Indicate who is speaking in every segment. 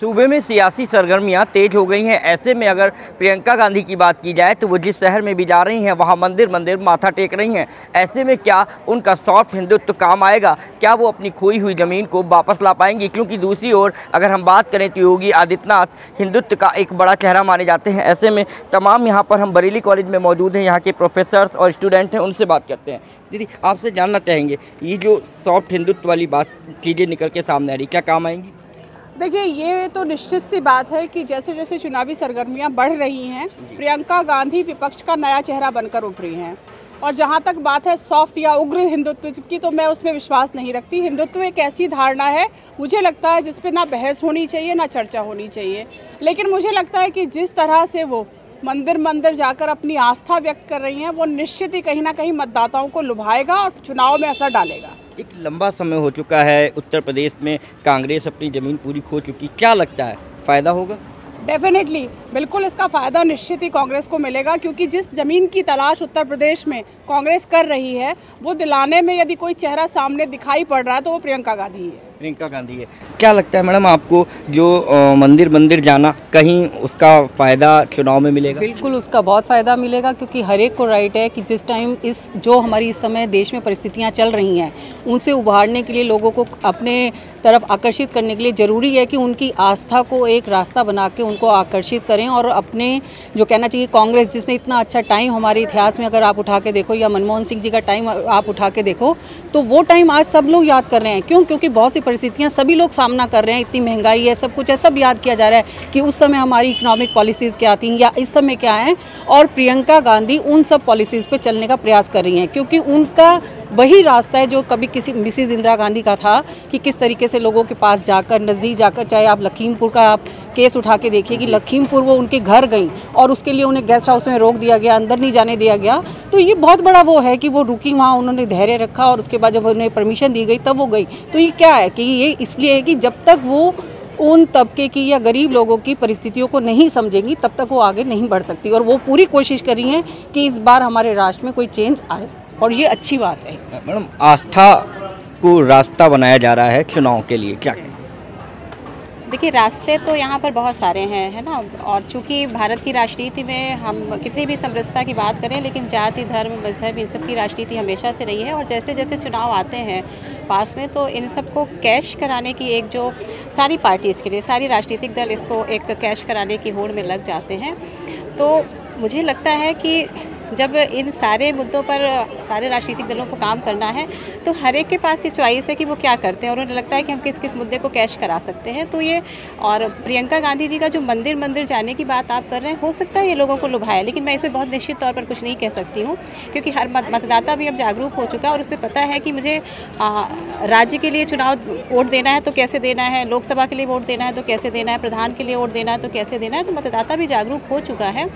Speaker 1: सूबे में सियासी सरगर्मियां तेज हो गई हैं। ऐसे में अगर प्रियंका गांधी की बात की जाए तो वो जिस शहर में भी जा रही हैं वहां मंदिर मंदिर माथा टेक रही हैं। ऐसे में क्या उनका सॉफ्ट हिंदुत्व काम आएगा? क्या वो अपनी खोई हुई ज़मीन को वापस ला पाएंगी? क्योंकि दूसरी ओर अगर हम बात करें तो योगी आदित्यनाथ हिंदुत्व का एक बड़ा चेहरा माने जाते हैं। ऐसे में तमाम यहाँ पर हम बरेली कॉलेज में मौजूद हैं, यहाँ के प्रोफेसर्स और स्टूडेंट हैं, उनसे बात करते हैं। दीदी, आपसे जानना चाहेंगे, ये जो सॉफ्ट हिंदुत्व वाली बात चीज़ें निकल के सामने आ रही, क्या काम आएंगी?
Speaker 2: देखिए, ये तो निश्चित सी बात है कि जैसे जैसे चुनावी सरगर्मियां बढ़ रही हैं, प्रियंका गांधी विपक्ष का नया चेहरा बनकर उठ रही हैं। और जहां तक बात है सॉफ्ट या उग्र हिंदुत्व की, तो मैं उसमें विश्वास नहीं रखती। हिंदुत्व एक ऐसी धारणा है, मुझे लगता है, जिस पे ना बहस होनी चाहिए ना चर्चा होनी चाहिए। लेकिन मुझे लगता है कि जिस तरह से वो मंदिर मंदिर जाकर अपनी आस्था व्यक्त कर रही हैं, वो निश्चित ही कहीं ना कहीं मतदाताओं को लुभाएगा और चुनाव में असर डालेगा।
Speaker 1: एक लंबा समय हो चुका है, उत्तर प्रदेश में कांग्रेस अपनी ज़मीन पूरी खो चुकी, क्या लगता है फ़ायदा होगा?
Speaker 2: डेफिनेटली, बिल्कुल इसका फ़ायदा निश्चित ही कांग्रेस को मिलेगा, क्योंकि जिस ज़मीन की तलाश उत्तर प्रदेश में कांग्रेस कर रही है, वो दिलाने में यदि कोई चेहरा सामने दिखाई पड़ रहा है तो वो प्रियंका गांधी है।
Speaker 1: प्रियंका गांधी है। क्या लगता है मैडम आपको, जो मंदिर मंदिर जाना, कहीं उसका फ़ायदा चुनाव में मिलेगा?
Speaker 3: बिल्कुल उसका बहुत फ़ायदा मिलेगा, क्योंकि हर एक को राइट है कि जिस टाइम जो हमारी इस समय देश में परिस्थितियां चल रही हैं, उनसे उभारने के लिए, लोगों को अपने तरफ आकर्षित करने के लिए ज़रूरी है कि उनकी आस्था को एक रास्ता बना के उनको आकर्षित करें। और अपने जो कहना चाहिए, कांग्रेस जिसने इतना अच्छा टाइम हमारे इतिहास में अगर आप उठा के देखो, या मनमोहन सिंह जी का टाइम आप उठा के देखो, तो वो टाइम आज सब लोग याद कर रहे हैं। क्यों? क्योंकि बहुत सी परिस्थितियां सभी लोग सामना कर रहे हैं, इतनी महंगाई है, सब कुछ है, सब याद किया जा रहा है कि उस समय हमारी इकोनॉमिक पॉलिसीज़ क्या थी या इस समय क्या है। और प्रियंका गांधी उन सब पॉलिसीज़ पे चलने का प्रयास कर रही हैं, क्योंकि उनका वही रास्ता है जो कभी किसी मिसेज इंदिरा गांधी का था, कि किस तरीके से लोगों के पास जाकर, नज़दीक जाकर, चाहे आप लखीमपुर का आप केस उठा के देखिए कि लखीमपुर वो उनके घर गई और उसके लिए उन्हें गेस्ट हाउस में रोक दिया गया, अंदर नहीं जाने दिया गया। तो ये बहुत बड़ा वो है कि वो रुकी वहाँ, उन्होंने धैर्य रखा और उसके बाद जब उन्हें परमिशन दी गई तब वो गई। तो ये क्या है कि ये इसलिए है कि जब तक वो उन तबके की या गरीब लोगों की परिस्थितियों को नहीं समझेंगी, तब तक वो आगे नहीं बढ़ सकती। और वो पूरी कोशिश कर रही हैं कि इस बार हमारे राष्ट्र में कोई चेंज आए, और ये अच्छी बात है।
Speaker 1: मैडम, आस्था को रास्ता बनाया जा रहा है चुनाव के लिए, क्या?
Speaker 4: देखिए, रास्ते तो यहाँ पर बहुत सारे हैं, है ना। और चूँकि भारत की राजनीति में हम कितनी भी समरसता की बात करें, लेकिन जाति, धर्म, मजहब, इन सब की राजनीति हमेशा से रही है। और जैसे जैसे चुनाव आते हैं पास में, तो इन सबको कैश कराने की एक जो सारी पार्टीज़ के लिए, सारी राजनीतिक दल इसको एक कैश कराने की होड़ में लग जाते हैं। तो मुझे लगता है कि जब इन सारे मुद्दों पर सारे राजनीतिक दलों को काम करना है, तो हर एक के पास ये चॉइस है कि वो क्या करते हैं, और उन्हें लगता है कि हम किस किस मुद्दे को कैश करा सकते हैं। तो ये, और प्रियंका गांधी जी का जो मंदिर मंदिर जाने की बात आप कर रहे हैं, हो सकता है ये लोगों को लुभाए, लेकिन मैं इसमें बहुत निश्चित तौर पर कुछ नहीं कह सकती हूँ, क्योंकि हर मतदाता भी अब जागरूक हो चुका है और उसे पता है कि मुझे राज्य के लिए चुनाव वोट देना है तो कैसे देना है, लोकसभा के लिए वोट देना है तो कैसे देना है, प्रधान के लिए वोट देना है तो कैसे देना है। तो मतदाता भी जागरूक हो चुका है।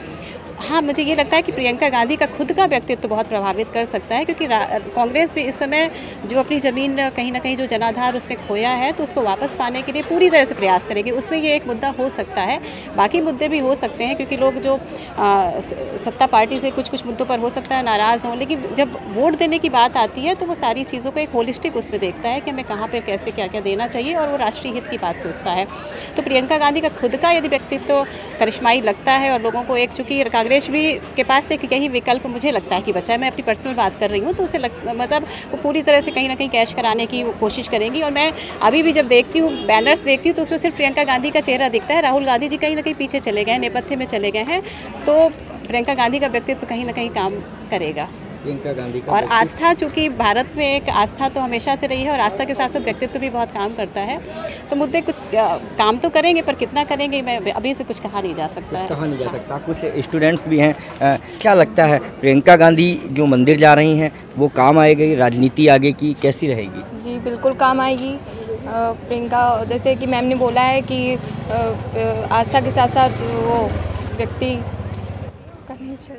Speaker 4: हाँ, मुझे ये लगता है कि प्रियंका गांधी का खुद का व्यक्तित्व तो बहुत प्रभावित कर सकता है, क्योंकि कांग्रेस भी इस समय जो अपनी ज़मीन कहीं ना कहीं जो जनाधार उसने खोया है, तो उसको वापस पाने के लिए पूरी तरह से प्रयास करेगी। उसमें ये एक मुद्दा हो सकता है, बाकी मुद्दे भी हो सकते हैं, क्योंकि लोग जो सत्ता पार्टी से कुछ कुछ मुद्दों पर हो सकता है नाराज़ हों, लेकिन जब वोट देने की बात आती है तो वो सारी चीज़ों को एक होलिस्टिक उसमें देखता है कि हमें कहाँ पर कैसे क्या क्या देना चाहिए, और वो राष्ट्रीय हित की बात सोचता है। तो प्रियंका गांधी का खुद का यदि व्यक्तित्व करिश्माई लगता है, और लोगों को एक, चूँकि कांग्रेस भी के पास एक यही विकल्प मुझे लगता है कि बचा है, मैं अपनी पर्सनल बात कर रही हूँ, तो उसे मतलब वो पूरी तरह से कहीं ना कहीं कैश कराने की कोशिश करेंगी। और मैं अभी भी जब देखती हूँ, बैनर्स देखती हूँ, तो उसमें सिर्फ प्रियंका गांधी का चेहरा दिखता है। राहुल गांधी जी कहीं ना कहीं पीछे चले गए, नेपथ्य में चले गए हैं। तो प्रियंका गांधी का व्यक्तित्व कहीं ना कहीं काम करेगा।
Speaker 1: प्रियंका गांधी का
Speaker 4: और आस्था, चूँकि भारत में एक आस्था तो हमेशा से रही है, और आस्था के साथ साथ व्यक्तित्व भी बहुत काम करता है। तो मुद्दे कुछ काम तो करेंगे, पर कितना करेंगे मैं अभी से कुछ कहा नहीं जा सकता है।
Speaker 1: कहा नहीं जा सकता। कुछ स्टूडेंट्स भी हैं, क्या लगता है प्रियंका गांधी जो मंदिर जा रही हैं वो काम आएगी? राजनीति आगे की कैसी रहेगी?
Speaker 5: जी बिल्कुल काम आएगी। प्रियंका, जैसे कि मैम ने बोला है कि आस्था के साथ साथ वो व्यक्ति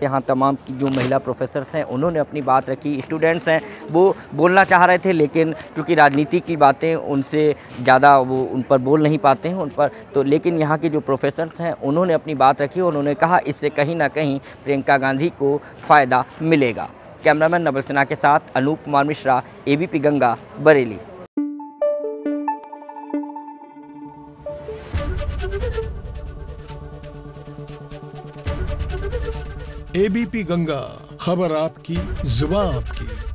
Speaker 1: यहाँ तमाम की जो महिला प्रोफेसर्स हैं उन्होंने अपनी बात रखी, स्टूडेंट्स हैं वो बोलना चाह रहे थे, लेकिन क्योंकि राजनीति की बातें उनसे ज़्यादा वो उन पर बोल नहीं पाते हैं उन पर, तो लेकिन यहाँ के जो प्रोफेसर्स हैं उन्होंने अपनी बात रखी। उन्होंने कहा इससे कहीं ना कहीं प्रियंका गांधी को फ़ायदा मिलेगा। कैमरामैन नवल सिन्हा के साथ अनूप कुमार मिश्रा, ABP गंगा, बरेली।
Speaker 6: एबीपी गंगा, खबर आपकी, जुबान आपकी।